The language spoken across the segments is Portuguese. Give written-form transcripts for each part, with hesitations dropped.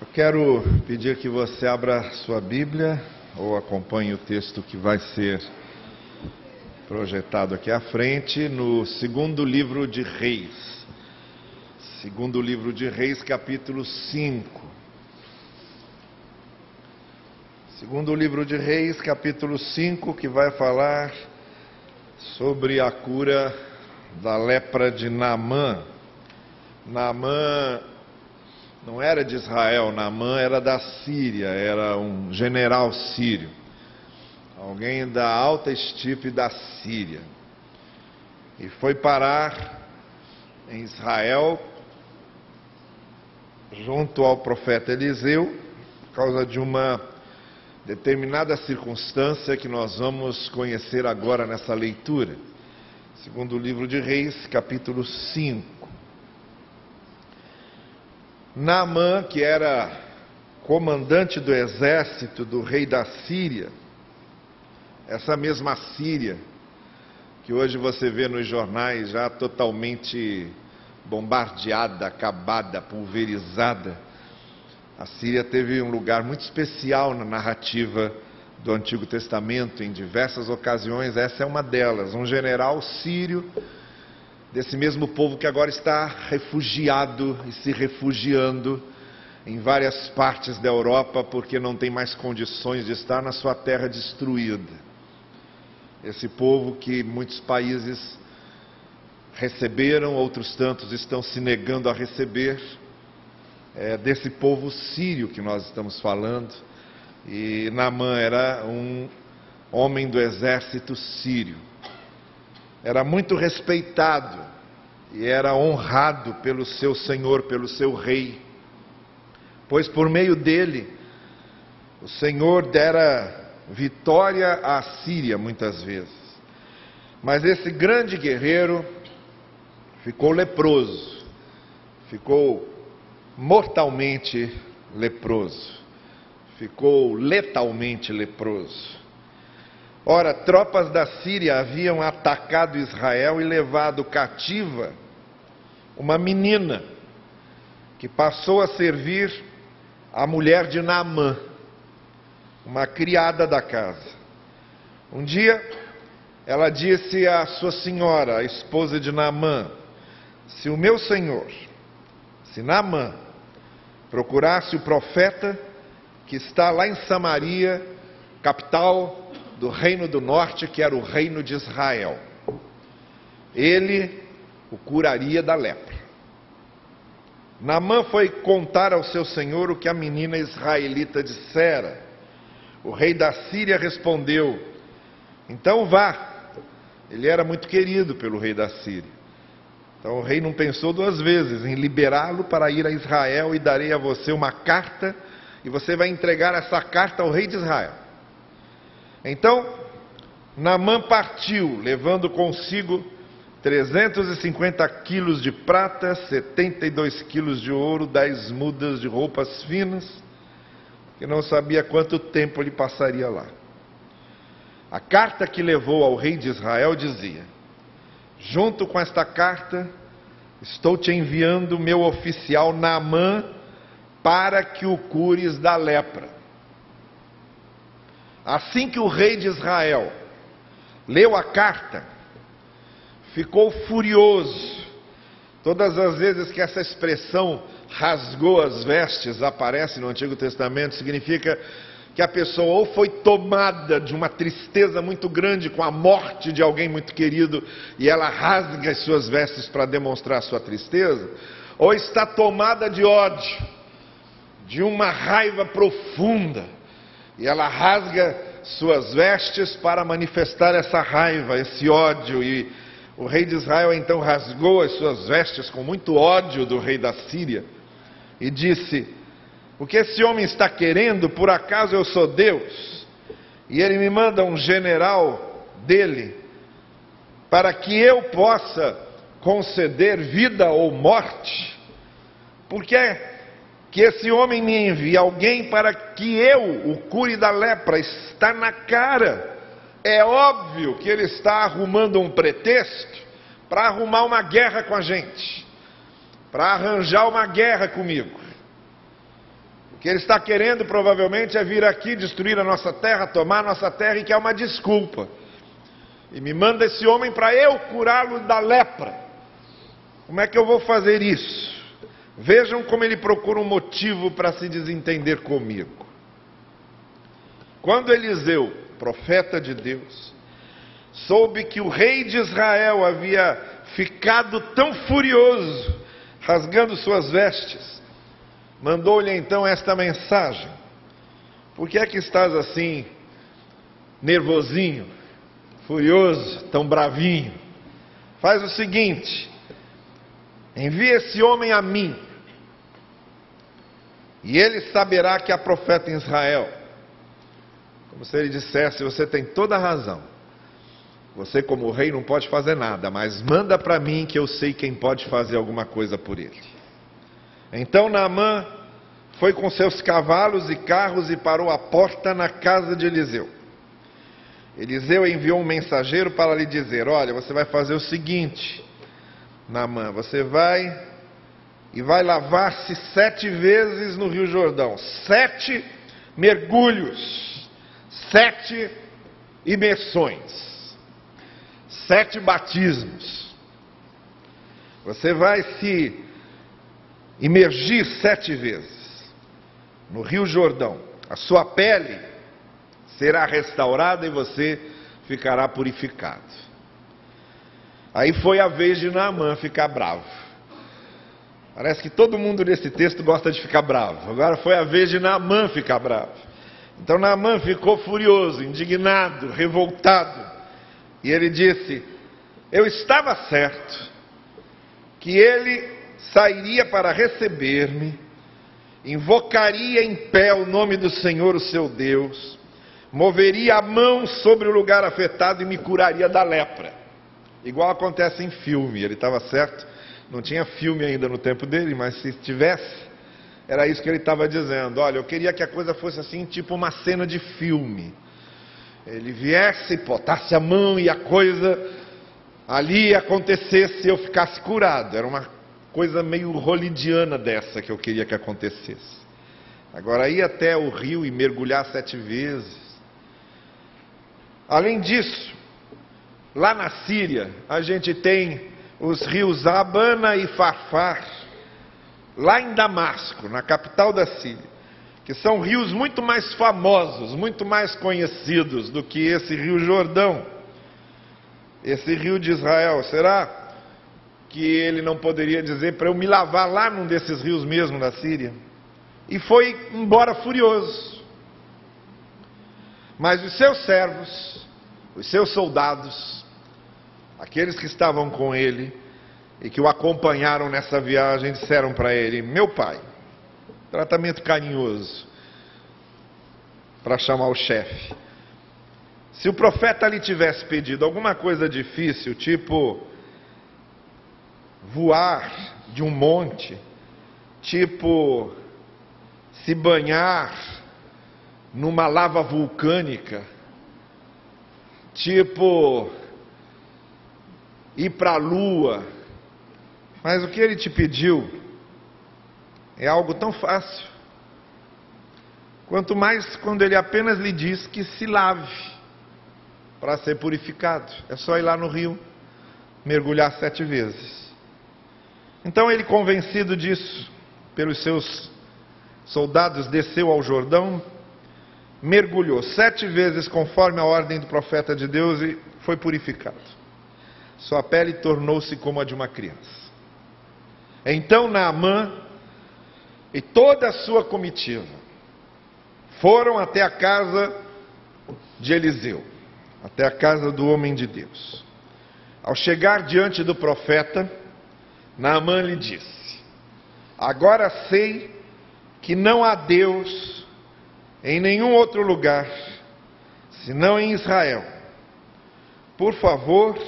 Eu quero pedir que você abra sua Bíblia ou acompanhe o texto que vai ser projetado aqui à frente, no segundo livro de Reis. Segundo livro de Reis, capítulo 5. Segundo livro de Reis, capítulo 5, que vai falar sobre a cura da lepra de Naamã. Naamã não era de Israel, Naamã era da Síria, era um general sírio, alguém da alta estirpe da Síria, e foi parar em Israel junto ao profeta Eliseu por causa de uma determinada circunstância que nós vamos conhecer agora nessa leitura. Segundo o livro de Reis, capítulo 5. Naamã, que era comandante do exército do rei da Síria, essa mesma Síria, que hoje você vê nos jornais já totalmente bombardeada, acabada, pulverizada, a Síria teve um lugar muito especial na narrativa do Antigo Testamento, em diversas ocasiões. Essa é uma delas, um general sírio, desse mesmo povo que agora está refugiado e se refugiando em várias partes da Europa, porque não tem mais condições de estar na sua terra destruída. Esse povo que muitos países receberam, outros tantos estão se negando a receber, é desse povo sírio que nós estamos falando. E Naamã era um homem do exército sírio. Era muito respeitado e era honrado pelo seu senhor, pelo seu rei, pois por meio dele o Senhor dera vitória à Síria muitas vezes. Mas esse grande guerreiro ficou leproso, ficou mortalmente leproso, ficou letalmente leproso. Ora, tropas da Síria haviam atacado Israel e levado cativa uma menina que passou a servir a mulher de Naamã, uma criada da casa. Um dia, ela disse à sua senhora, a esposa de Naamã: se o meu senhor, se Naamã, procurasse o profeta que está lá em Samaria, capital do reino do norte, que era o reino de Israel, ele o curaria da lepra. Naamã foi contar ao seu senhor o que a menina israelita dissera. O rei da Síria respondeu: então vá. Ele era muito querido pelo rei da Síria. Então o rei não pensou duas vezes em liberá-lo para ir a Israel, e darei a você uma carta, e você vai entregar essa carta ao rei de Israel. Então, Naamã partiu, levando consigo 350 quilos de prata, 72 quilos de ouro, 10 mudas de roupas finas, que não sabia quanto tempo ele passaria lá. A carta que levou ao rei de Israel dizia: junto com esta carta, estou te enviando meu oficial Naamã para que o cures da lepra. Assim que o rei de Israel leu a carta, ficou furioso. Todas as vezes que essa expressão rasgou as vestes aparece no Antigo Testamento, significa que a pessoa ou foi tomada de uma tristeza muito grande com a morte de alguém muito querido, e ela rasga as suas vestes para demonstrar a sua tristeza, ou está tomada de ódio, de uma raiva profunda, e ela rasga suas vestes para manifestar essa raiva, esse ódio. E o rei de Israel então rasgou as suas vestes com muito ódio do rei da Síria e disse: o que esse homem está querendo? Por acaso eu sou Deus? E ele me manda um general dele para que eu possa conceder vida ou morte? Por que que esse homem me envia alguém para que eu o cure da lepra? Está na cara. É óbvio que ele está arrumando um pretexto para arrumar uma guerra com a gente, para arranjar uma guerra comigo. que ele está querendo provavelmente é vir aqui destruir a nossa terra, tomar a nossa terra e quer uma desculpa. E me manda esse homem para eu curá-lo da lepra. Como é que eu vou fazer isso? Vejam como ele procura um motivo para se desentender comigo. Quando Eliseu, profeta de Deus, soube que o rei de Israel havia ficado tão furioso, rasgando suas vestes, mandou-lhe então esta mensagem: por que é que estás assim, nervosinho, furioso, tão bravinho? Faz o seguinte, envia esse homem a mim, e ele saberá que há profeta em Israel. Como se ele dissesse: você tem toda a razão, você como rei não pode fazer nada, mas manda para mim que eu sei quem pode fazer alguma coisa por ele. Então Naamã foi com seus cavalos e carros e parou à porta na casa de Eliseu. Eliseu enviou um mensageiro para lhe dizer: olha, você vai fazer o seguinte, Naamã, você vai lavar-se 7 vezes no Rio Jordão, 7 mergulhos, 7 imersões, 7 batismos. Você vai se imergir 7 vezes no Rio Jordão. A sua pele será restaurada e você ficará purificado. Aí foi a vez de Naamã ficar bravo. Parece que todo mundo nesse texto gosta de ficar bravo. Agora foi a vez de Naamã ficar bravo. Então Naamã ficou furioso, indignado, revoltado. E ele disse: eu estava certo que ele sairia para receber-me, invocaria em pé o nome do Senhor, o seu Deus, moveria a mão sobre o lugar afetado e me curaria da lepra. Igual acontece em filme. Ele estava certo, não tinha filme ainda no tempo dele, mas se tivesse, era isso que ele estava dizendo. Olha, eu queria que a coisa fosse assim, tipo uma cena de filme. Ele viesse, botasse a mão e a coisa ali acontecesse e eu ficasse curado. Era uma coisa meio hollywoodiana dessa que eu queria que acontecesse. Agora, ir até o rio e mergulhar 7 vezes. Além disso, lá na Síria, a gente tem os rios Abana e Farfar, lá em Damasco, na capital da Síria, que são rios muito mais famosos, muito mais conhecidos do que esse rio Jordão, esse rio de Israel. Será que ele não poderia dizer para eu me lavar lá num desses rios mesmo da Síria? E foi embora furioso. Mas os seus servos, os seus soldados, aqueles que estavam com ele e que o acompanharam nessa viagem, disseram para ele: meu pai, tratamento carinhoso para chamar o chefe, se o profeta lhe tivesse pedido alguma coisa difícil, tipo voar de um monte, tipo se banhar numa lava vulcânica, tipo ir para a lua, mas o que ele te pediu é algo tão fácil, quanto mais quando ele apenas lhe diz que se lave para ser purificado. É só ir lá no rio, mergulhar 7 vezes. Então ele, convencido disso, pelos seus soldados, desceu ao Jordão, mergulhou 7 vezes conforme a ordem do profeta de Deus e foi purificado. Sua pele tornou-se como a de uma criança. Então Naamã e toda a sua comitiva foram até a casa de Eliseu, até a casa do homem de Deus. Ao chegar diante do profeta, Naamã lhe disse: agora sei que não há Deus em nenhum outro lugar, senão em Israel. Por favor,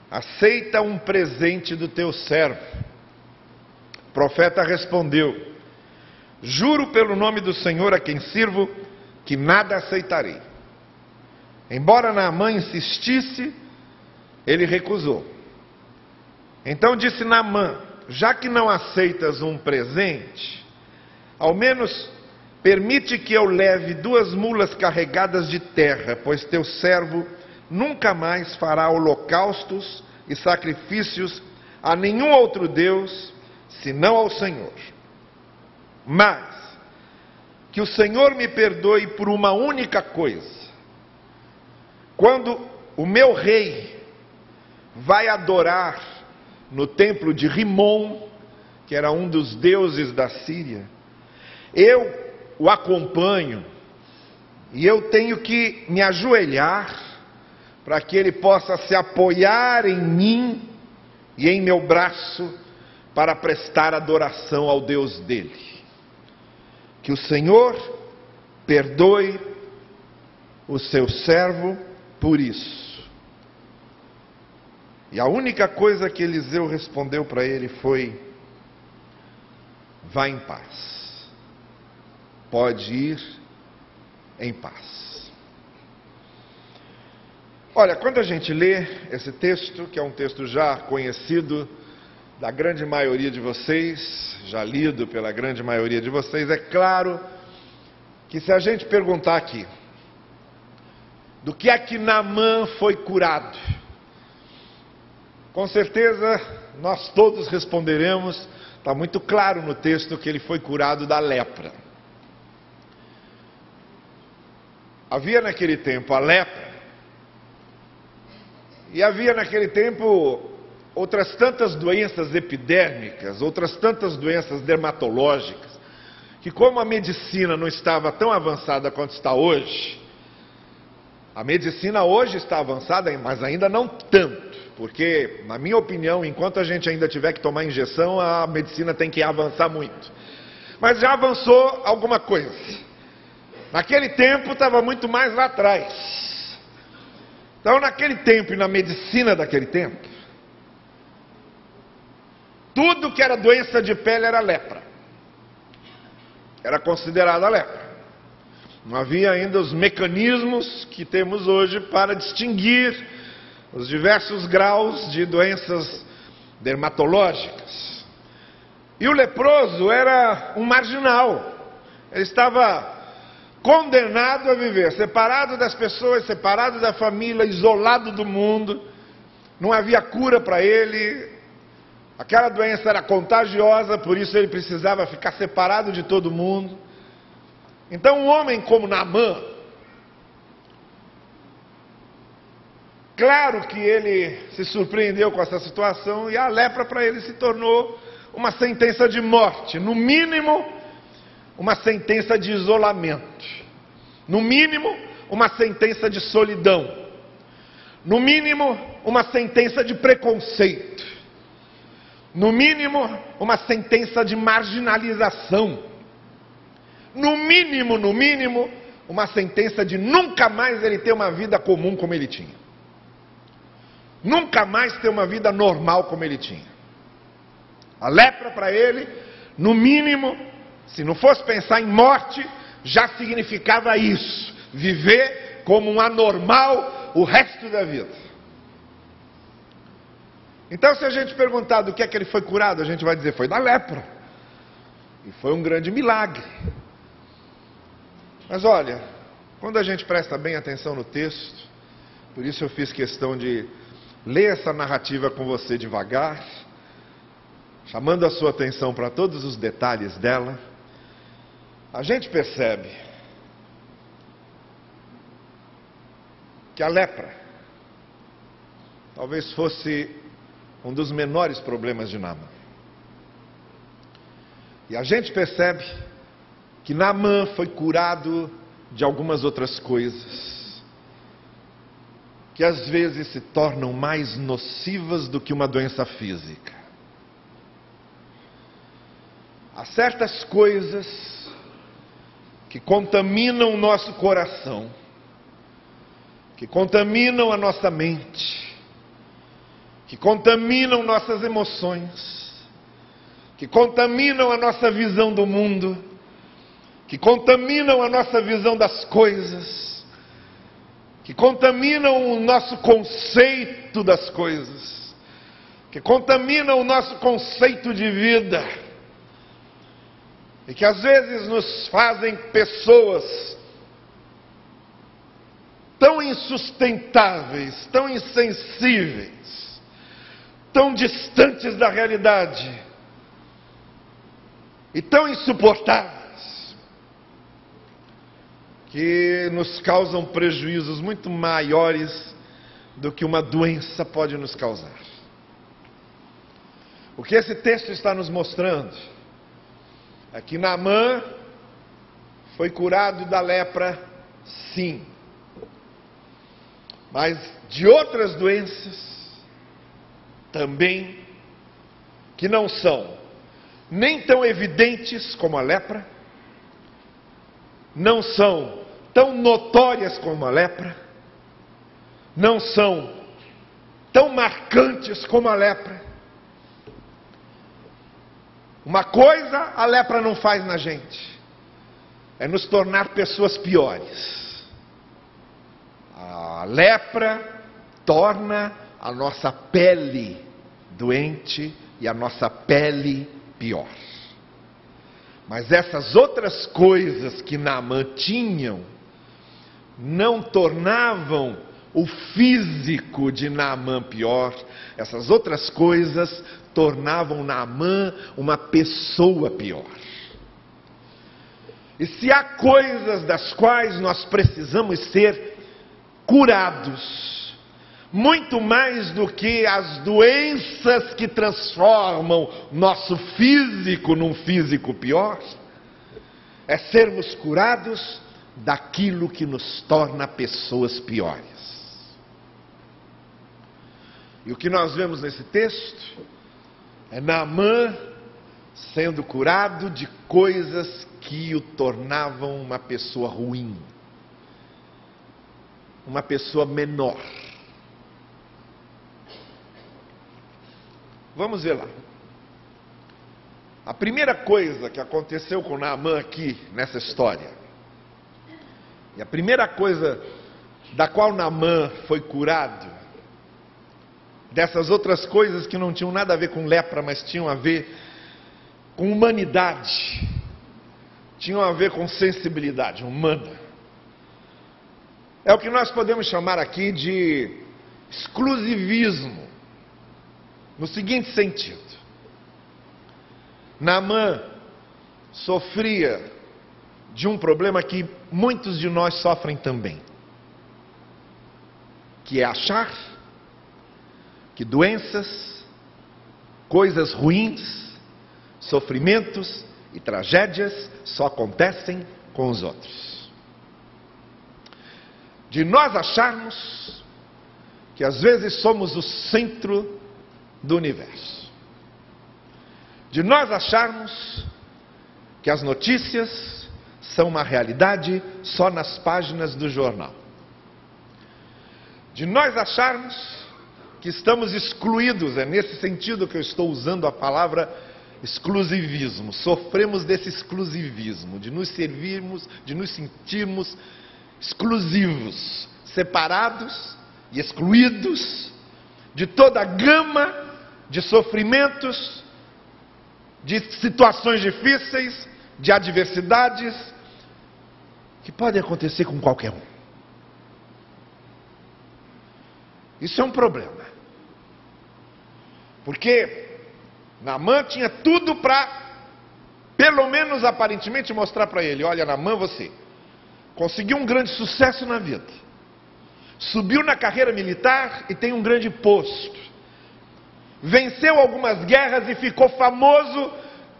aceita um presente do teu servo. O profeta respondeu: juro pelo nome do Senhor a quem sirvo, que nada aceitarei. Embora Naamã insistisse, ele recusou. Então disse Naamã: já que não aceitas um presente, ao menos permite que eu leve 2 mulas carregadas de terra, pois teu servo nunca mais fará holocaustos e sacrifícios a nenhum outro Deus, senão ao Senhor. Mas, que o Senhor me perdoe por uma única coisa. Quando o meu rei vai adorar no templo de Rimon, que era um dos deuses da Síria, eu o acompanho e eu tenho que me ajoelhar para que ele possa se apoiar em mim e em meu braço para prestar adoração ao Deus dele. Que o Senhor perdoe o seu servo por isso. E a única coisa que Eliseu respondeu para ele foi: vá em paz. Pode ir em paz. Olha, quando a gente lê esse texto, que é um texto já conhecido da grande maioria de vocês, já lido pela grande maioria de vocês, é claro que se a gente perguntar aqui, do que é que Naamã foi curado? Com certeza nós todos responderemos, está muito claro no texto que ele foi curado da lepra. Havia naquele tempo a lepra, e havia naquele tempo outras tantas doenças epidérmicas, outras tantas doenças dermatológicas, que como a medicina não estava tão avançada quanto está hoje, a medicina hoje está avançada, mas ainda não tanto, porque, na minha opinião, enquanto a gente ainda tiver que tomar injeção, a medicina tem que avançar muito. Mas já avançou alguma coisa. Naquele tempo estava muito mais lá atrás. Então, naquele tempo e na medicina daquele tempo, tudo que era doença de pele era lepra. Era considerada lepra. Não havia ainda os mecanismos que temos hoje para distinguir os diversos graus de doenças dermatológicas. E o leproso era um marginal. Ele estava condenado a viver separado das pessoas, separado da família, isolado do mundo. Não havia cura para ele. Aquela doença era contagiosa, por isso ele precisava ficar separado de todo mundo. Então um homem como Naamã, claro que ele se surpreendeu com essa situação, e a lepra para ele se tornou uma sentença de morte, no mínimo uma sentença de isolamento, no mínimo uma sentença de solidão, no mínimo uma sentença de preconceito, no mínimo uma sentença de marginalização, no mínimo, uma sentença de nunca mais ele ter uma vida comum como ele tinha. Nunca mais ter uma vida normal como ele tinha. A lepra para ele, no mínimo, se não fosse pensar em morte, já significava isso. Viver como um anormal o resto da vida. Então, se a gente perguntar do que é que ele foi curado, a gente vai dizer, foi da lepra. E foi um grande milagre. Mas olha, quando a gente presta bem atenção no texto, por isso eu fiz questão de ler essa narrativa com você devagar, chamando a sua atenção para todos os detalhes dela, a gente percebe que a lepra talvez fosse um dos menores problemas de Naamã. E a gente percebe que Naamã foi curado de algumas outras coisas, que às vezes se tornam mais nocivas do que uma doença física. Há certas coisas que contaminam o nosso coração, que contaminam a nossa mente, que contaminam nossas emoções, que contaminam a nossa visão do mundo, que contaminam a nossa visão das coisas, que contaminam o nosso conceito das coisas, que contaminam o nosso conceito de vida. e que às vezes nos fazem pessoas tão insustentáveis, tão insensíveis, tão distantes da realidade e tão insuportáveis, que nos causam prejuízos muito maiores do que uma doença pode nos causar. O que esse texto está nos mostrando é que Naamã foi curado da lepra, sim, mas de outras doenças também, que não são nem tão evidentes como a lepra, não são tão notórias como a lepra, não são tão marcantes como a lepra. Uma coisa a lepra não faz na gente, é nos tornar pessoas piores. A lepra torna a nossa pele doente e a nossa pele pior. Mas essas outras coisas que Naamã tinham não tornavam o físico de Naamã pior. Essas outras coisas tornavam Naamã uma pessoa pior. E se há coisas das quais nós precisamos ser curados, muito mais do que as doenças que transformam nosso físico num físico pior, é sermos curados daquilo que nos torna pessoas piores. E o que nós vemos nesse texto é Naamã sendo curado de coisas que o tornavam uma pessoa ruim, uma pessoa menor. Vamos ver lá. A primeira coisa que aconteceu com Naamã aqui nessa história, e a primeira coisa da qual Naamã foi curado, dessas outras coisas que não tinham nada a ver com lepra, mas tinham a ver com humanidade, tinham a ver com sensibilidade humana, é o que nós podemos chamar aqui de exclusivismo, no seguinte sentido: Naamã sofria de um problema que muitos de nós sofrem também, que é achar que doenças, coisas ruins, sofrimentos e tragédias só acontecem com os outros. De nós acharmos que às vezes somos o centro do universo. De nós acharmos que as notícias são uma realidade só nas páginas do jornal. De nós acharmos que estamos excluídos, é nesse sentido que eu estou usando a palavra exclusivismo. Sofremos desse exclusivismo, de nos servirmos, de nos sentirmos exclusivos, separados e excluídos de toda a gama de sofrimentos, de situações difíceis, de adversidades que podem acontecer com qualquer um. Isso é um problema, porque Naamã tinha tudo para, pelo menos aparentemente, mostrar para ele: olha, Naamã, você conseguiu um grande sucesso na vida, subiu na carreira militar e tem um grande posto, venceu algumas guerras e ficou famoso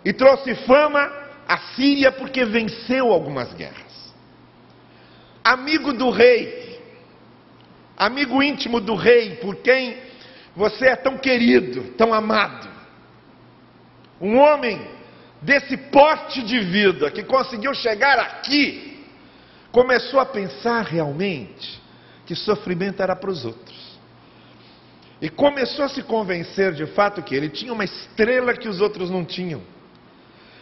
e trouxe fama à Síria porque venceu algumas guerras. Amigo do rei, amigo íntimo do rei, por quem você é tão querido, tão amado. Um homem desse porte de vida, que conseguiu chegar aqui, começou a pensar realmente que sofrimento era para os outros. E começou a se convencer de fato que ele tinha uma estrela que os outros não tinham,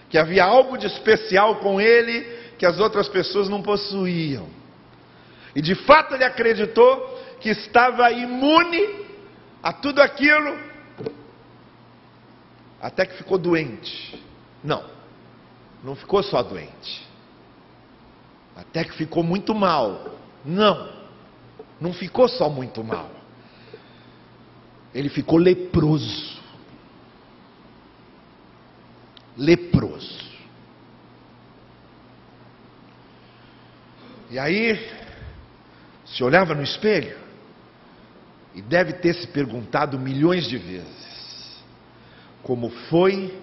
que havia algo de especial com ele que as outras pessoas não possuíam. E de fato ele acreditou que estava imune a tudo aquilo, até que ficou doente. não ficou só doente. Até que ficou muito mal. Não ficou só muito mal. Ele ficou leproso. Leproso. E aí, se olhava no espelho e deve ter se perguntado milhões de vezes: como foi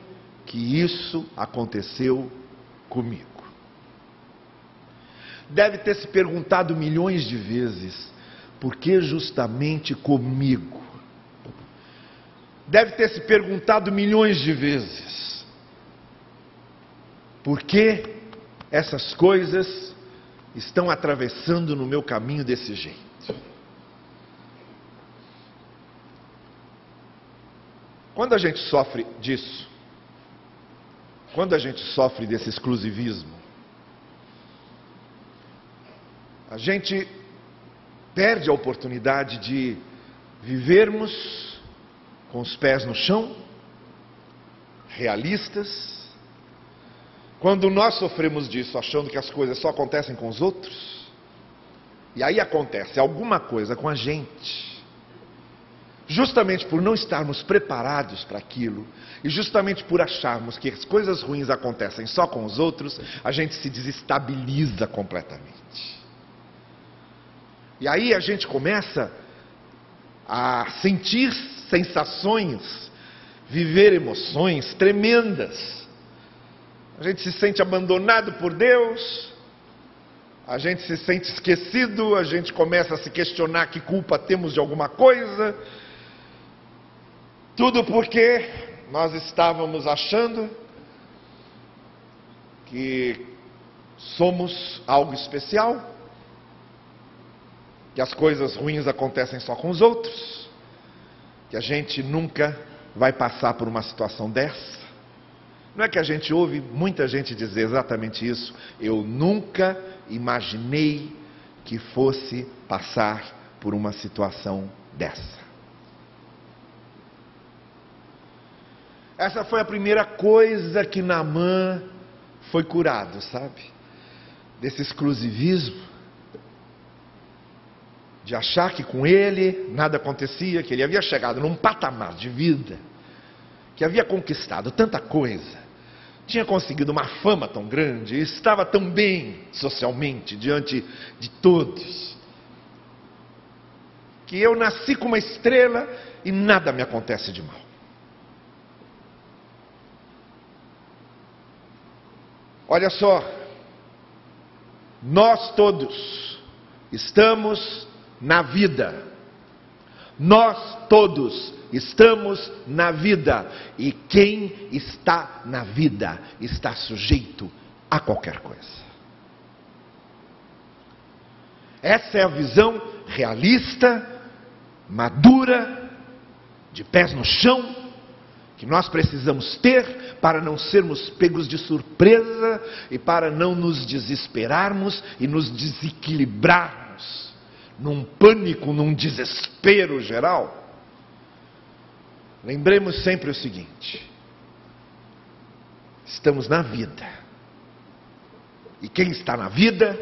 que isso aconteceu comigo? Deve ter se perguntado milhões de vezes: por que justamente comigo? Deve ter se perguntado milhões de vezes: por que essas coisas estão atravessando no meu caminho desse jeito? Quando a gente sofre disso, quando a gente sofre desse exclusivismo, a gente perde a oportunidade de vivermos com os pés no chão, realistas. Quando nós sofremos disso, achando que as coisas só acontecem com os outros, e aí acontece alguma coisa com a gente, justamente por não estarmos preparados para aquilo, e justamente por acharmos que as coisas ruins acontecem só com os outros, a gente se desestabiliza completamente. E aí a gente começa a sentir sensações, viver emoções tremendas. A gente se sente abandonado por Deus, a gente se sente esquecido, a gente começa a se questionar que culpa temos de alguma coisa. Tudo porque nós estávamos achando que somos algo especial, que as coisas ruins acontecem só com os outros, que a gente nunca vai passar por uma situação dessa. Não é que a gente ouve muita gente dizer exatamente isso: eu nunca imaginei que fosse passar por uma situação dessa. Essa foi a primeira coisa que Naamã foi curado, sabe? Desse exclusivismo, de achar que com ele nada acontecia, que ele havia chegado num patamar de vida, que havia conquistado tanta coisa, tinha conseguido uma fama tão grande, estava tão bem socialmente diante de todos, que eu nasci com uma estrela e nada me acontece de mal. Olha só, nós todos estamos na vida. Nós todos estamos na vida. E quem está na vida está sujeito a qualquer coisa. Essa é a visão realista, madura, de pés no chão, que nós precisamos ter para não sermos pegos de surpresa e para não nos desesperarmos e nos desequilibrarmos num pânico, num desespero geral. Lembremos sempre o seguinte: estamos na vida, e quem está na vida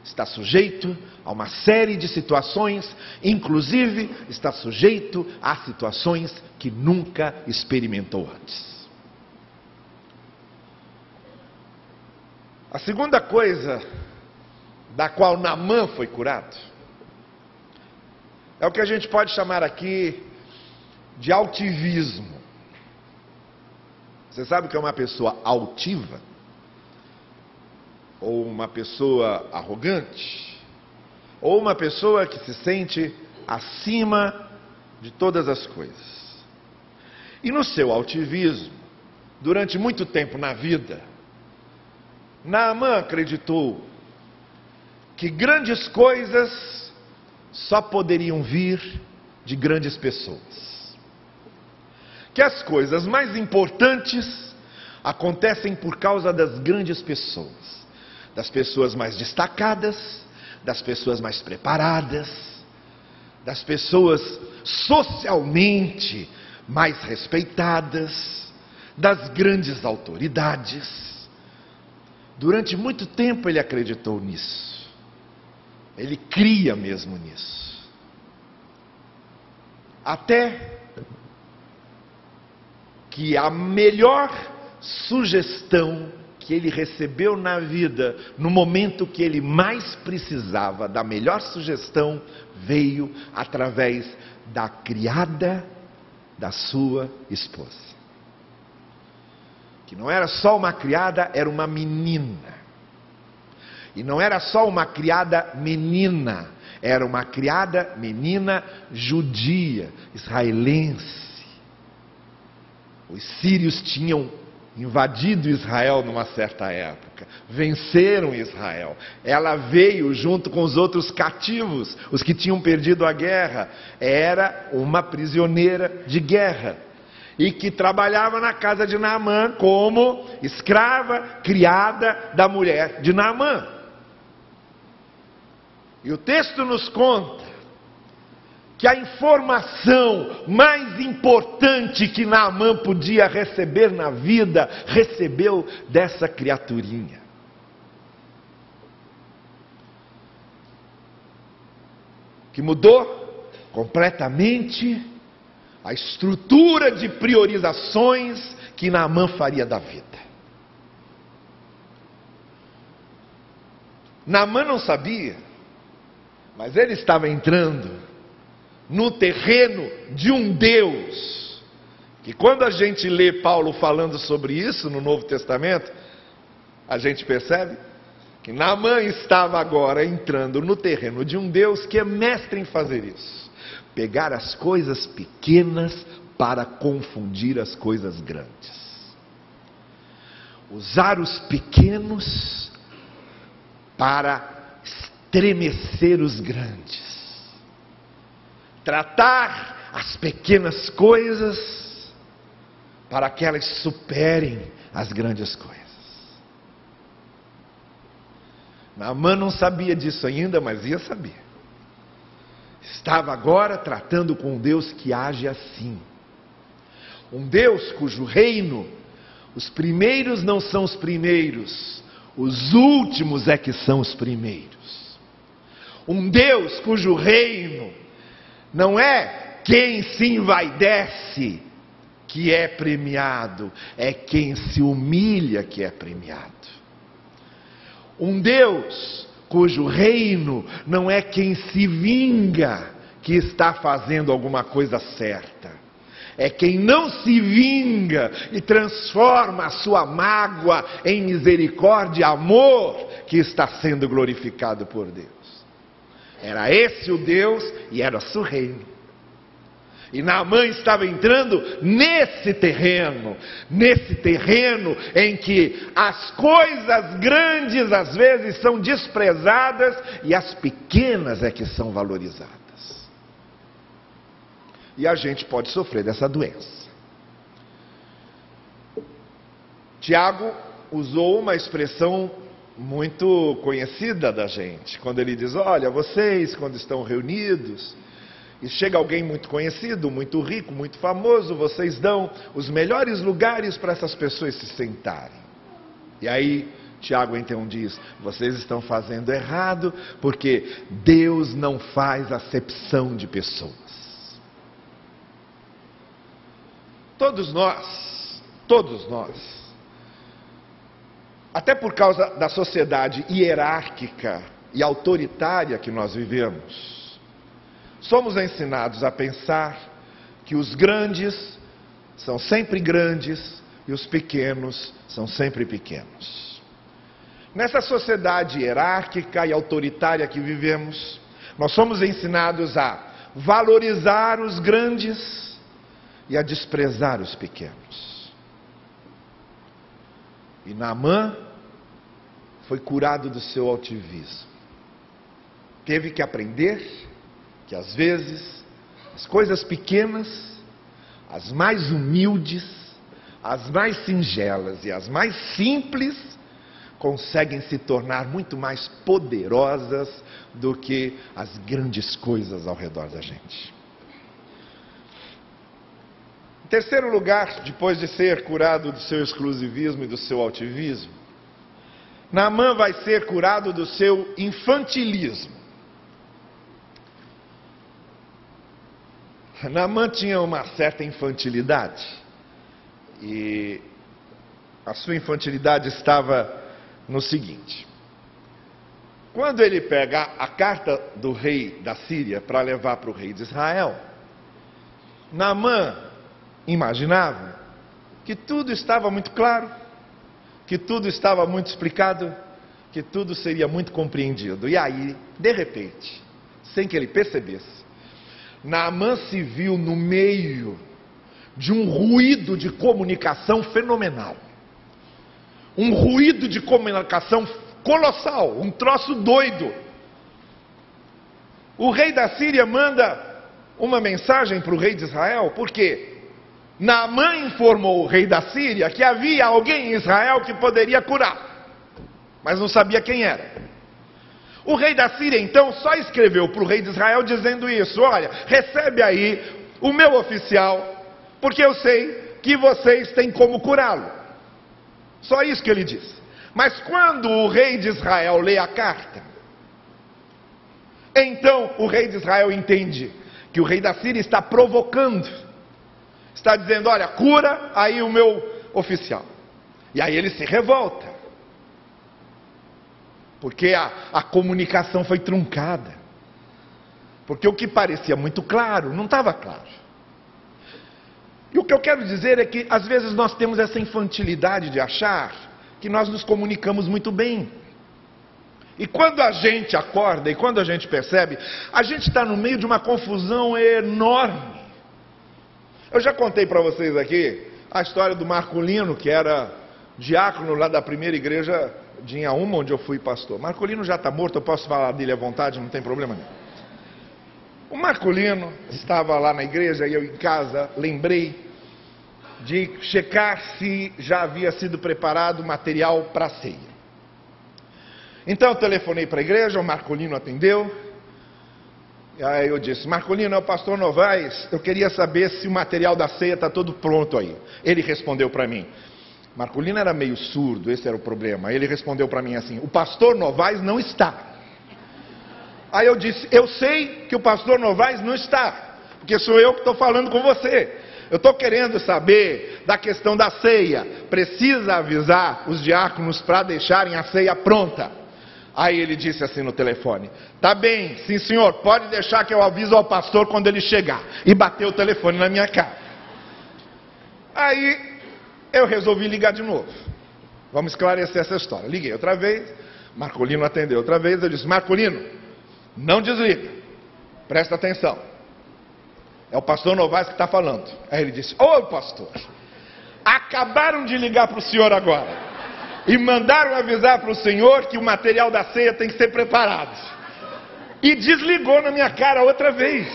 está sujeito a uma série de situações, inclusive está sujeito a situações que nunca experimentou antes. A segunda coisa da qual Naamã foi curado é o que a gente pode chamar aqui de altivismo. Você sabe o que é uma pessoa altiva? Ou uma pessoa arrogante? Ou uma pessoa que se sente acima de todas as coisas? E no seu altivismo, durante muito tempo na vida, Naamã acreditou que grandes coisas só poderiam vir de grandes pessoas. Que as coisas mais importantes acontecem por causa das grandes pessoas. Das pessoas mais destacadas, das pessoas mais preparadas, das pessoas socialmente mais respeitadas, das grandes autoridades. Durante muito tempo ele acreditou nisso. Ele cria mesmo nisso. Até que a melhor sugestão que ele recebeu na vida, no momento que ele mais precisava da melhor sugestão, veio através da criada da sua esposa. Que não era só uma criada, era uma menina. E não era só uma criada menina, era uma criada menina judia, israelense. Os sírios tinham invadido Israel numa certa época, venceram Israel. Ela veio junto com os outros cativos, os que tinham perdido a guerra. Era uma prisioneira de guerra e que trabalhava na casa de Naamã como escrava, criada da mulher de Naamã. E o texto nos conta que a informação mais importante que Naamã podia receber na vida, recebeu dessa criaturinha. Que mudou completamente a estrutura de priorizações que Naamã faria da vida. Naamã não sabia, mas ele estava entrando no terreno de um Deus, que quando a gente lê Paulo falando sobre isso no Novo Testamento, a gente percebe que Naamã estava agora entrando no terreno de um Deus que é mestre em fazer isso. Pegar as coisas pequenas para confundir as coisas grandes. Usar os pequenos para estremecer os grandes. Tratar as pequenas coisas para que elas superem as grandes coisas. Naamã não sabia disso ainda, mas ia saber. Estava agora tratando com um Deus que age assim. Um Deus cujo reino, os primeiros não são os primeiros, os últimos é que são os primeiros. Um Deus cujo reino não é quem se envaidece que é premiado, é quem se humilha que é premiado. Um Deus cujo reino não é quem se vinga que está fazendo alguma coisa certa. É quem não se vinga e transforma a sua mágoa em misericórdia e amor que está sendo glorificado por Deus. Era esse o Deus e era o seu reino. E Naamã estava entrando nesse terreno em que as coisas grandes às vezes são desprezadas e as pequenas é que são valorizadas. E a gente pode sofrer dessa doença. Tiago usou uma expressão muito conhecida da gente, quando ele diz: olha, vocês quando estão reunidos e chega alguém muito conhecido, muito rico, muito famoso, vocês dão os melhores lugares para essas pessoas se sentarem. E aí Tiago então diz: vocês estão fazendo errado, porque Deus não faz acepção de pessoas. Todos nós, até por causa da sociedade hierárquica e autoritária que nós vivemos, somos ensinados a pensar que os grandes são sempre grandes e os pequenos são sempre pequenos. Nessa sociedade hierárquica e autoritária que vivemos, nós somos ensinados a valorizar os grandes e a desprezar os pequenos. E Naamã foi curado do seu altivismo. Teve que aprender que às vezes as coisas pequenas, as mais humildes, as mais singelas e as mais simples conseguem se tornar muito mais poderosas do que as grandes coisas ao redor da gente. Em terceiro lugar, depois de ser curado do seu exclusivismo e do seu altivismo, Naamã vai ser curado do seu infantilismo. Naamã tinha uma certa infantilidade. E a sua infantilidade estava no seguinte: quando ele pega a carta do rei da Síria para levar para o rei de Israel, Naamã imaginava que tudo estava muito claro, que tudo estava muito explicado, que tudo seria muito compreendido. E aí, de repente, sem que ele percebesse, Naamã se viu no meio de um ruído de comunicação fenomenal. Um ruído de comunicação colossal, um troço doido. O rei da Síria manda uma mensagem para o rei de Israel, porque Naamã informou o rei da Síria que havia alguém em Israel que poderia curar, mas não sabia quem era. O rei da Síria então só escreveu para o rei de Israel dizendo isso: olha, recebe aí o meu oficial, porque eu sei que vocês têm como curá-lo. Só isso que ele disse. Mas quando o rei de Israel lê a carta, então o rei de Israel entende que o rei da Síria está provocando, está dizendo: olha, cura aí o meu oficial. E aí ele se revolta, porque a comunicação foi truncada, porque o que parecia muito claro não estava claro. E o que eu quero dizer é que às vezes nós temos essa infantilidade de achar que nós nos comunicamos muito bem. E quando a gente acorda e quando a gente percebe, a gente está no meio de uma confusão enorme. Eu já contei para vocês aqui a história do Marcolino, que era diácono lá da primeira igreja de Inhaúma, onde eu fui pastor. Marcolino já está morto, eu posso falar dele à vontade, não tem problema nenhum. O Marcolino estava lá na igreja e eu em casa lembrei de checar se já havia sido preparado material para a ceia. Então eu telefonei para a igreja, o Marcolino atendeu. E aí eu disse: Marcolino, é o pastor Novaes, eu queria saber se o material da ceia está todo pronto aí. Ele respondeu para mim. Marcolino era meio surdo, esse era o problema. Ele respondeu para mim assim: o pastor Novaes não está. Aí eu disse: eu sei que o pastor Novaes não está, porque sou eu que estou falando com você. Eu estou querendo saber da questão da ceia. Precisa avisar os diáconos para deixarem a ceia pronta. Aí ele disse assim no telefone: tá bem, sim senhor, pode deixar que eu aviso ao pastor quando ele chegar. E bateu o telefone na minha cara. Aí eu resolvi ligar de novo. Vamos esclarecer essa história. Liguei outra vez, Marcolino atendeu outra vez. Eu disse: Marcolino, não desliga, presta atenção, é o pastor Novaes que está falando. Aí ele disse: ô pastor, acabaram de ligar para o senhor agora e mandaram avisar para o senhor que o material da ceia tem que ser preparado. E desligou na minha cara outra vez.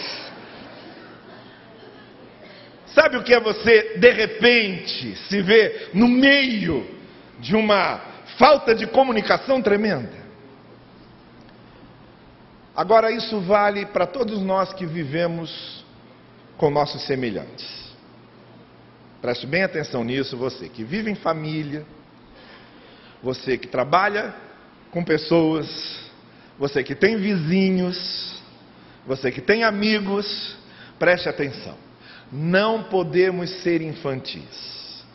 Sabe o que é você, de repente, se ver no meio de uma falta de comunicação tremenda? Agora, isso vale para todos nós que vivemos com nossos semelhantes. Preste bem atenção nisso, você que vive em família, você que trabalha com pessoas, você que tem vizinhos, você que tem amigos, preste atenção. Não podemos ser infantis.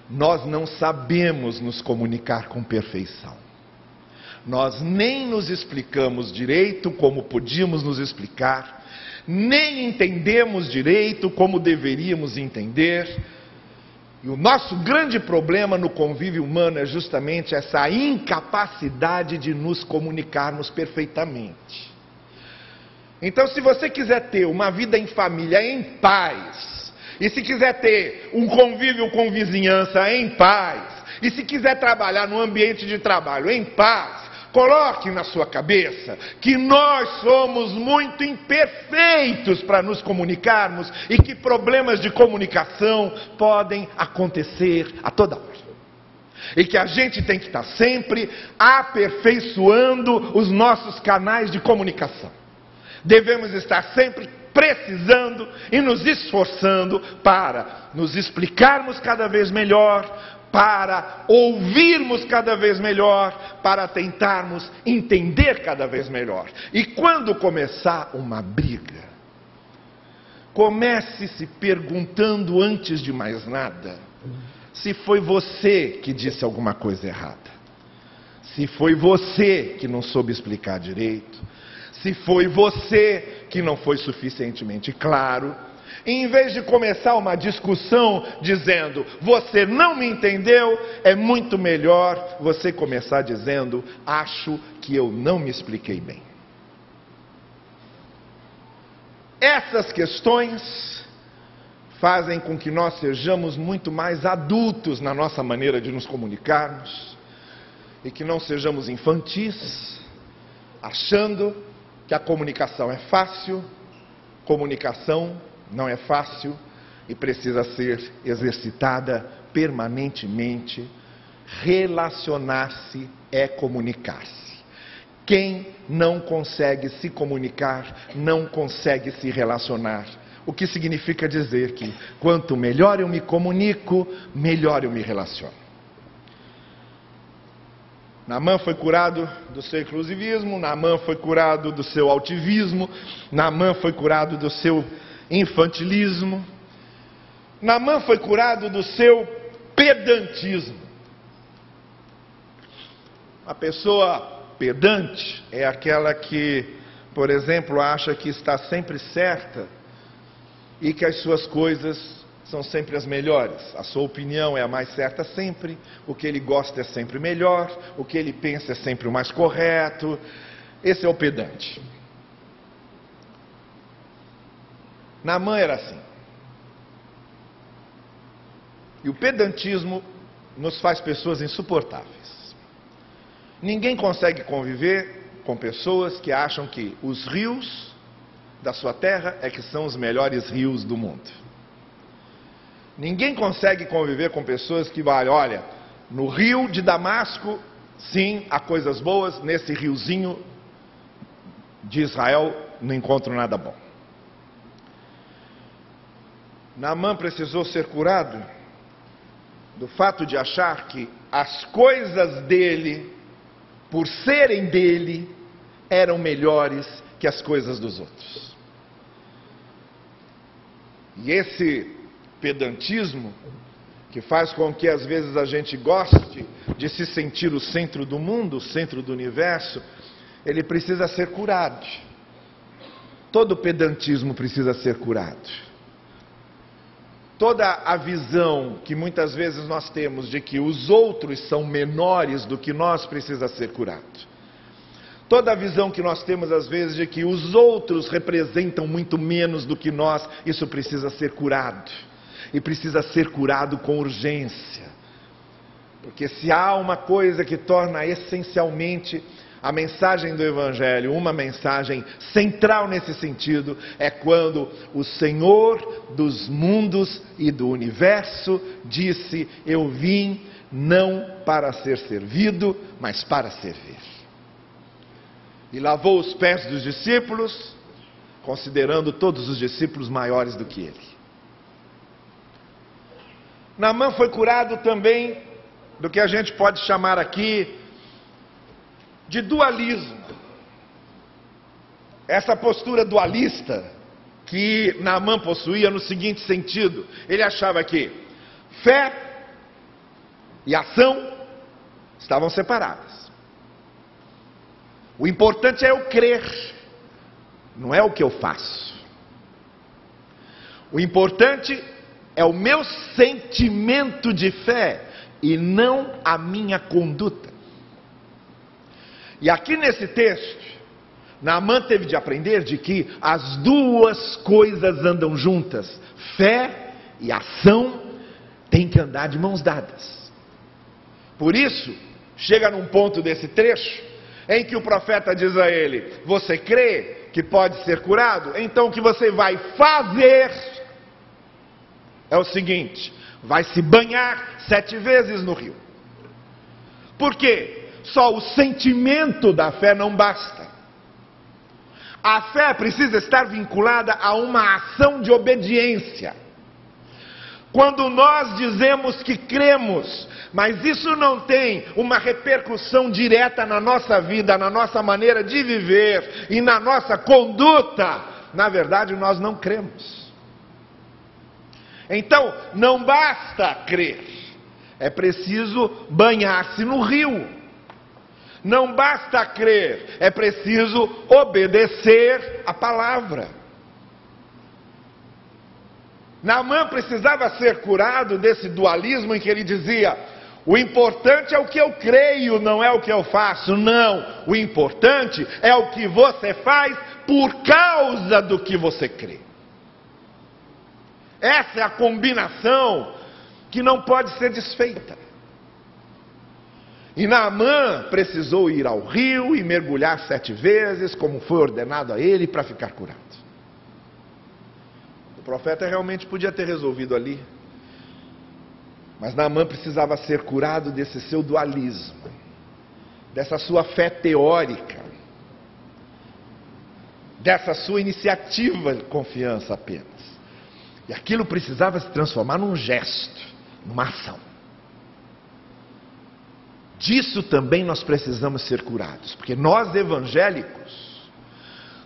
Nós não sabemos nos comunicar com perfeição. Nós nem nos explicamos direito como podíamos nos explicar, nem entendemos direito como deveríamos entender. E o nosso grande problema no convívio humano é justamente essa incapacidade de nos comunicarmos perfeitamente. Então, se você quiser ter uma vida em família em paz, e se quiser ter um convívio com vizinhança em paz, e se quiser trabalhar no ambiente de trabalho em paz, coloque na sua cabeça que nós somos muito imperfeitos para nos comunicarmos e que problemas de comunicação podem acontecer a toda hora. E que a gente tem que estar sempre aperfeiçoando os nossos canais de comunicação. Devemos estar sempre precisando e nos esforçando para nos explicarmos cada vez melhor, para ouvirmos cada vez melhor, para tentarmos entender cada vez melhor. E quando começar uma briga, comece se perguntando antes de mais nada, se foi você que disse alguma coisa errada, se foi você que não soube explicar direito, se foi você que não foi suficientemente claro. E em vez de começar uma discussão dizendo, você não me entendeu, é muito melhor você começar dizendo, acho que eu não me expliquei bem. Essas questões fazem com que nós sejamos muito mais adultos na nossa maneira de nos comunicarmos e que não sejamos infantis, achando que a comunicação é fácil. Comunicação não é fácil e precisa ser exercitada permanentemente. Relacionar-se é comunicar-se. Quem não consegue se comunicar, não consegue se relacionar. O que significa dizer que quanto melhor eu me comunico, melhor eu me relaciono. Naamã foi curado do seu exclusivismo, Naamã foi curado do seu altivismo, Naamã foi curado do seu infantilismo, Naamã foi curado do seu pedantismo. A pessoa pedante é aquela que, por exemplo, acha que está sempre certa e que as suas coisas são sempre as melhores. A sua opinião é a mais certa sempre, o que ele gosta é sempre melhor, o que ele pensa é sempre o mais correto. Esse é o pedante. Naamã era assim. E o pedantismo nos faz pessoas insuportáveis. Ninguém consegue conviver com pessoas que acham que os rios da sua terra é que são os melhores rios do mundo. Ninguém consegue conviver com pessoas que valem, olha, no rio de Damasco, sim, há coisas boas, nesse riozinho de Israel não encontro nada bom. Naamã precisou ser curado do fato de achar que as coisas dele, por serem dele, eram melhores que as coisas dos outros. E esse pedantismo, que faz com que às vezes a gente goste de se sentir o centro do mundo, o centro do universo, ele precisa ser curado. Todo pedantismo precisa ser curado. Toda a visão que muitas vezes nós temos de que os outros são menores do que nós precisa ser curado. Toda a visão que nós temos às vezes de que os outros representam muito menos do que nós, isso precisa ser curado. E precisa ser curado com urgência. Porque se há uma coisa que torna essencialmente a mensagem do Evangelho uma mensagem central nesse sentido, é quando o Senhor dos mundos e do universo disse, eu vim não para ser servido, mas para servir. E lavou os pés dos discípulos, considerando todos os discípulos maiores do que ele. Naamã foi curado também do que a gente pode chamar aqui de dualismo. Essa postura dualista que Naamã possuía no seguinte sentido: ele achava que fé e ação estavam separadas. O importante é eu crer, não é o que eu faço. O importante é o meu sentimento de fé e não a minha conduta. E aqui nesse texto, Naamã teve de aprender de que as duas coisas andam juntas. Fé e ação têm que andar de mãos dadas. Por isso, chega num ponto desse trecho, em que o profeta diz a ele, você crê que pode ser curado? Então o que você vai fazer é o seguinte, vai se banhar 7 vezes no rio. Por quê? Só o sentimento da fé não basta. A fé precisa estar vinculada a uma ação de obediência. Quando nós dizemos que cremos, mas isso não tem uma repercussão direta na nossa vida, na nossa maneira de viver e na nossa conduta, na verdade nós não cremos. Então, não basta crer, é preciso banhar-se no rio. Não basta crer, é preciso obedecer a palavra. Naamã precisava ser curado desse dualismo em que ele dizia: o importante é o que eu creio, não é o que eu faço. Não, o importante é o que você faz por causa do que você crê. Essa é a combinação que não pode ser desfeita. E Naamã precisou ir ao rio e mergulhar 7 vezes, como foi ordenado a ele, para ficar curado. O profeta realmente podia ter resolvido ali, mas Naamã precisava ser curado desse seu dualismo, dessa sua fé teórica, dessa sua iniciativa de confiança apenas. E aquilo precisava se transformar num gesto, numa ação. Disso também nós precisamos ser curados, porque nós evangélicos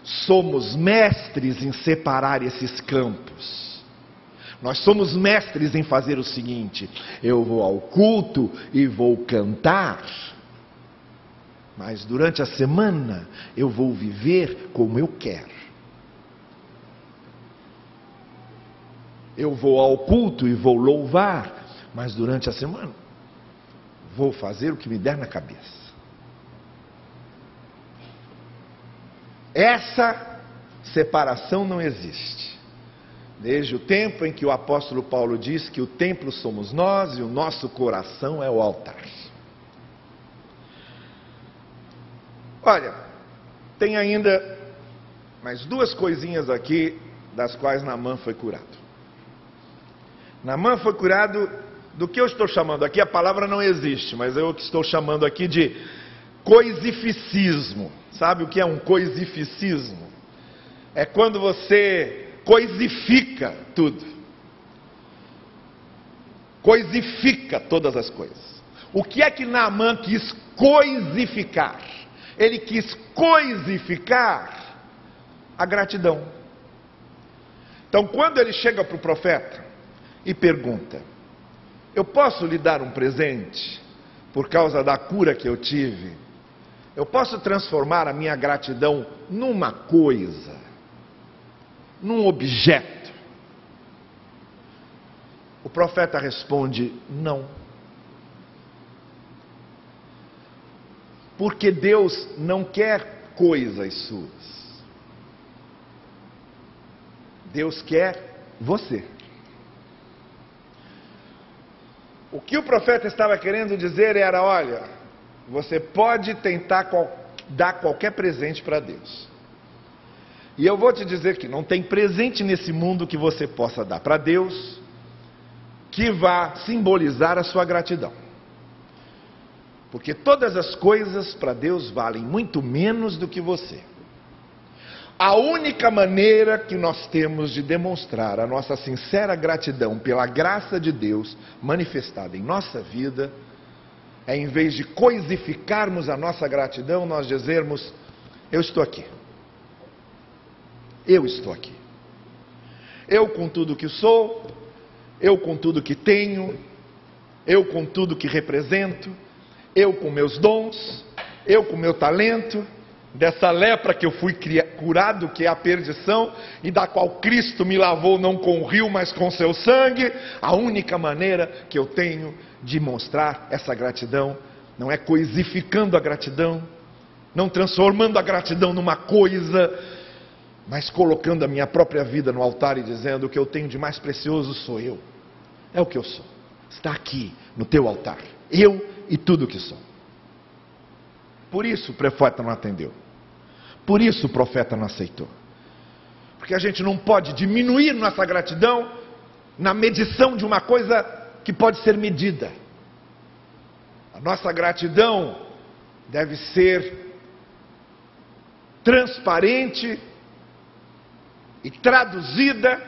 somos mestres em separar esses campos. Nós somos mestres em fazer o seguinte: eu vou ao culto e vou cantar, mas durante a semana eu vou viver como eu quero. Eu vou ao culto e vou louvar, mas durante a semana vou fazer o que me der na cabeça. Essa separação não existe. Desde o tempo em que o apóstolo Paulo diz que o templo somos nós e o nosso coração é o altar. Olha, tem ainda mais 2 coisinhas aqui das quais Naamã foi curado. Naamã foi curado do que eu estou chamando aqui, a palavra não existe, mas eu estou chamando aqui de coisificismo. Sabe o que é um coisificismo? É quando você coisifica tudo. Coisifica todas as coisas. O que é que Naamã quis coisificar? Ele quis coisificar a gratidão. Então, quando ele chega para o profeta e pergunta: eu posso lhe dar um presente por causa da cura que eu tive? Eu posso transformar a minha gratidão numa coisa, num objeto? O profeta responde: não. Porque Deus não quer coisas suas. Deus quer você. O que o profeta estava querendo dizer era: olha, você pode tentar dar qualquer presente para Deus. E eu vou te dizer que não tem presente nesse mundo que você possa dar para Deus que vá simbolizar a sua gratidão. Porque todas as coisas para Deus valem muito menos do que você. A única maneira que nós temos de demonstrar a nossa sincera gratidão pela graça de Deus manifestada em nossa vida é, em vez de coisificarmos a nossa gratidão, nós dizermos: eu estou aqui. Eu estou aqui. Eu com tudo que sou, eu com tudo que tenho, eu com tudo que represento, eu com meus dons, eu com meu talento, dessa lepra que eu fui curado, que é a perdição, e da qual Cristo me lavou não com o rio, mas com seu sangue. A única maneira que eu tenho de mostrar essa gratidão não é coisificando a gratidão, não transformando a gratidão numa coisa, mas colocando a minha própria vida no altar e dizendo: o que eu tenho de mais precioso sou eu. É o que eu sou. Está aqui no teu altar. Eu e tudo o que sou. Por isso o profeta não atendeu. Por isso o profeta não aceitou. Porque a gente não pode diminuir nossa gratidão na medição de uma coisa que pode ser medida. A nossa gratidão deve ser transparente e traduzida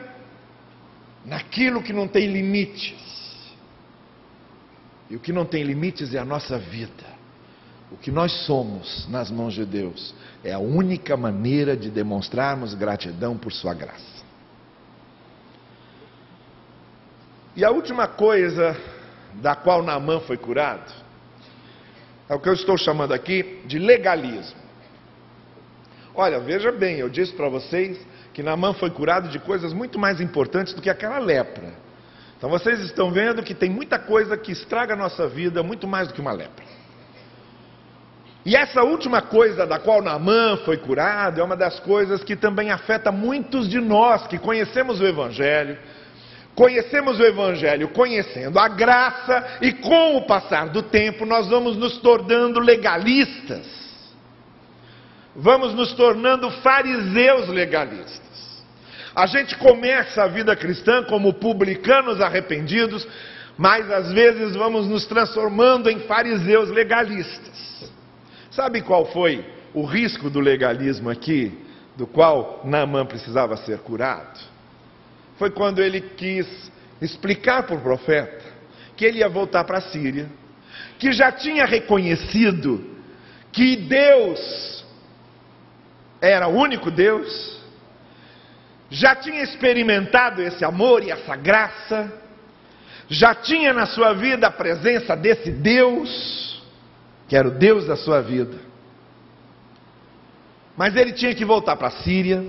naquilo que não tem limites. E o que não tem limites é a nossa vida. O que nós somos nas mãos de Deus é a única maneira de demonstrarmos gratidão por sua graça. E a última coisa da qual Naamã foi curado é o que eu estou chamando aqui de legalismo. Olha, veja bem, eu disse para vocês que Naamã foi curado de coisas muito mais importantes do que aquela lepra. Então vocês estão vendo que tem muita coisa que estraga a nossa vida muito mais do que uma lepra. E essa última coisa da qual Naamã foi curado é uma das coisas que também afeta muitos de nós que conhecemos o Evangelho. Conhecemos o Evangelho conhecendo a graça, e com o passar do tempo nós vamos nos tornando legalistas. Vamos nos tornando fariseus legalistas. A gente começa a vida cristã como publicanos arrependidos, mas às vezes vamos nos transformando em fariseus legalistas. Sabe qual foi o risco do legalismo aqui, do qual Naamã precisava ser curado? Foi quando ele quis explicar para o profeta que ele ia voltar para a Síria, que já tinha reconhecido que Deus era o único Deus, já tinha experimentado esse amor e essa graça, já tinha na sua vida a presença desse Deus, que era o Deus da sua vida. Mas ele tinha que voltar para a Síria.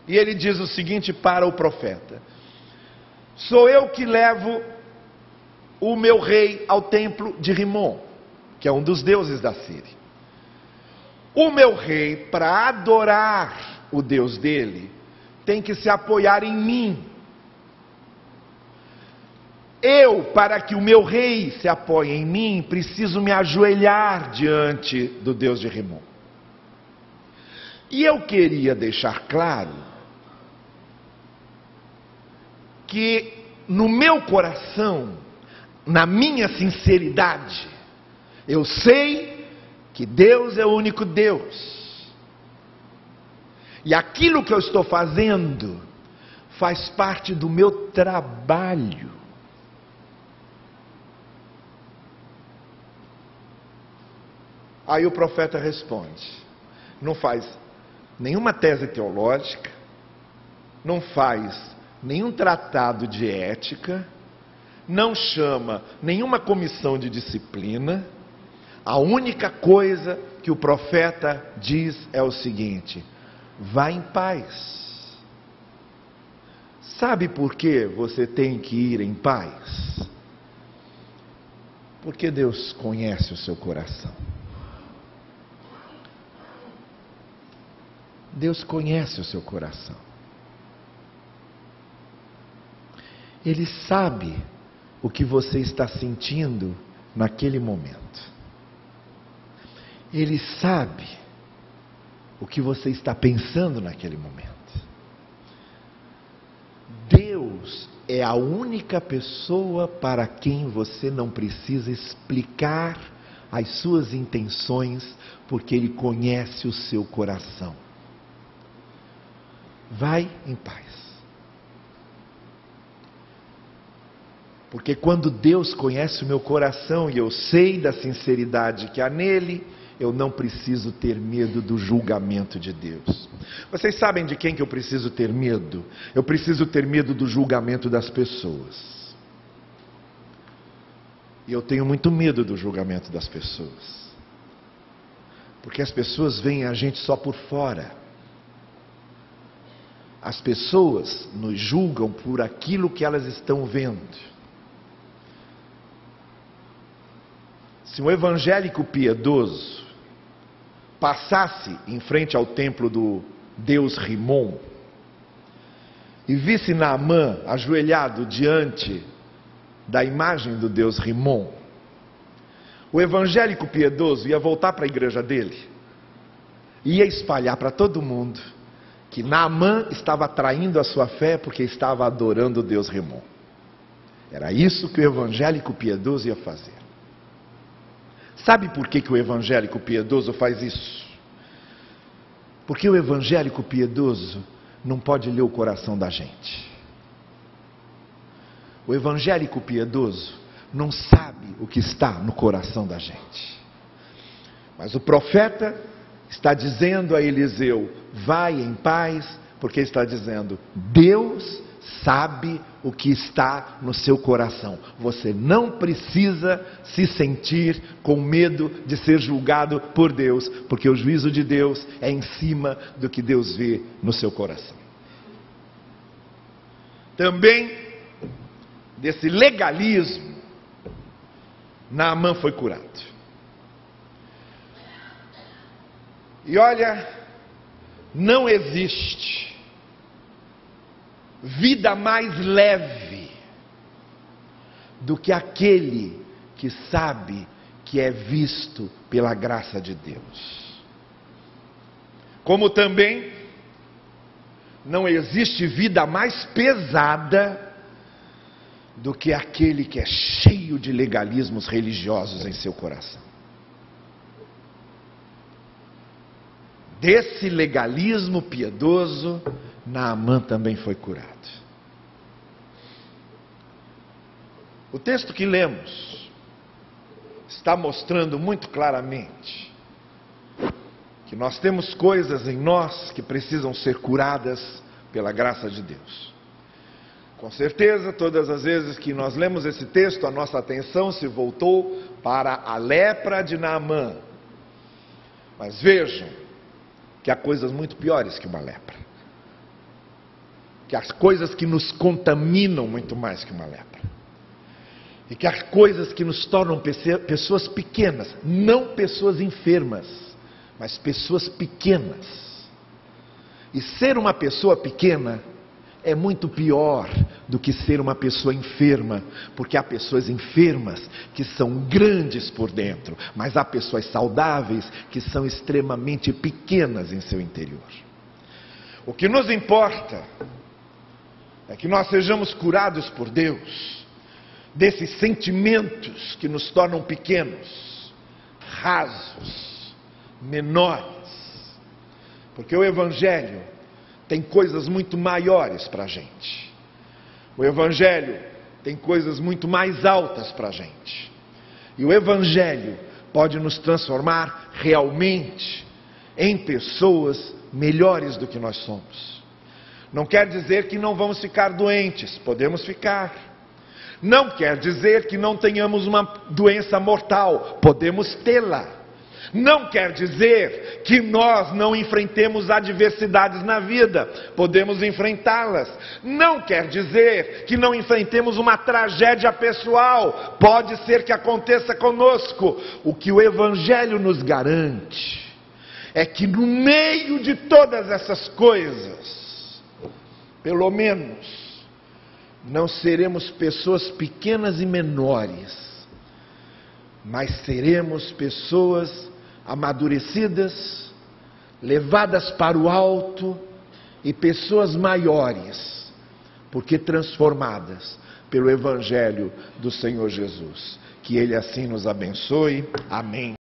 E ele diz o seguinte para o profeta: sou eu que levo o meu rei ao templo de Rimon, que é um dos deuses da Síria. O meu rei, para adorar o Deus dele, tem que se apoiar em mim. Eu, para que o meu rei se apoie em mim, preciso me ajoelhar diante do Deus de Rimon. E eu queria deixar claro que no meu coração, na minha sinceridade, eu sei que Deus é o único Deus. E aquilo que eu estou fazendo faz parte do meu trabalho. Aí o profeta responde: não faz nenhuma tese teológica, não faz nenhum tratado de ética, não chama nenhuma comissão de disciplina. A única coisa que o profeta diz é o seguinte: vá em paz. Sabe por que você tem que ir em paz? Porque Deus conhece o seu coração. Deus conhece o seu coração. Ele sabe o que você está sentindo naquele momento. Ele sabe o que você está pensando naquele momento. Deus é a única pessoa para quem você não precisa explicar as suas intenções, porque Ele conhece o seu coração. Vai em paz. Porque quando Deus conhece o meu coração e eu sei da sinceridade que há nele, eu não preciso ter medo do julgamento de Deus. Vocês sabem de quem que eu preciso ter medo? Eu preciso ter medo do julgamento das pessoas. E eu tenho muito medo do julgamento das pessoas. Porque as pessoas veem a gente só por fora. As pessoas nos julgam por aquilo que elas estão vendo. Se um evangélico piedoso passasse em frente ao templo do Deus Rimon e visse Naamã ajoelhado diante da imagem do Deus Rimon, o evangélico piedoso ia voltar para a igreja dele e ia espalhar para todo mundo que Naamã estava traindo a sua fé porque estava adorando o Deus Rimon. Era isso que o evangélico piedoso ia fazer. Sabe por que o evangélico piedoso faz isso? Porque o evangélico piedoso não pode ler o coração da gente. O evangélico piedoso não sabe o que está no coração da gente. Mas o profeta está dizendo a Eliseu: vai em paz, porque está dizendo: Deus sabe o que está no seu coração. Você não precisa se sentir com medo de ser julgado por Deus, porque o juízo de Deus é em cima do que Deus vê no seu coração. Também desse legalismo, Naamã foi curado. E olha, não existe vida mais leve do que aquele que sabe que é visto pela graça de Deus. Como também não existe vida mais pesada do que aquele que é cheio de legalismos religiosos em seu coração. Desse legalismo piedoso, Naamã também foi curado. O texto que lemos está mostrando muito claramente que nós temos coisas em nós que precisam ser curadas pela graça de Deus. Com certeza, todas as vezes que nós lemos esse texto, a nossa atenção se voltou para a lepra de Naamã. Mas vejam que há coisas muito piores que uma lepra. Que há coisas que nos contaminam muito mais que uma lepra. E que há coisas que nos tornam pessoas pequenas, não pessoas enfermas, mas pessoas pequenas. E ser uma pessoa pequena é muito pior do que ser uma pessoa enferma, porque há pessoas enfermas que são grandes por dentro, mas há pessoas saudáveis que são extremamente pequenas em seu interior. O que nos importa é que nós sejamos curados por Deus desses sentimentos que nos tornam pequenos, rasos, menores, porque o Evangelho tem coisas muito maiores para a gente. O Evangelho tem coisas muito mais altas para a gente. E o Evangelho pode nos transformar realmente em pessoas melhores do que nós somos. Não quer dizer que não vamos ficar doentes, podemos ficar. Não quer dizer que não tenhamos uma doença mortal, podemos tê-la. Não quer dizer que nós não enfrentemos adversidades na vida, podemos enfrentá-las. Não quer dizer que não enfrentemos uma tragédia pessoal, pode ser que aconteça conosco. O que o Evangelho nos garante é que no meio de todas essas coisas, pelo menos, não seremos pessoas pequenas e menores, mas seremos pessoas amadurecidas, levadas para o alto e pessoas maiores, porque transformadas pelo Evangelho do Senhor Jesus. Que Ele assim nos abençoe. Amém.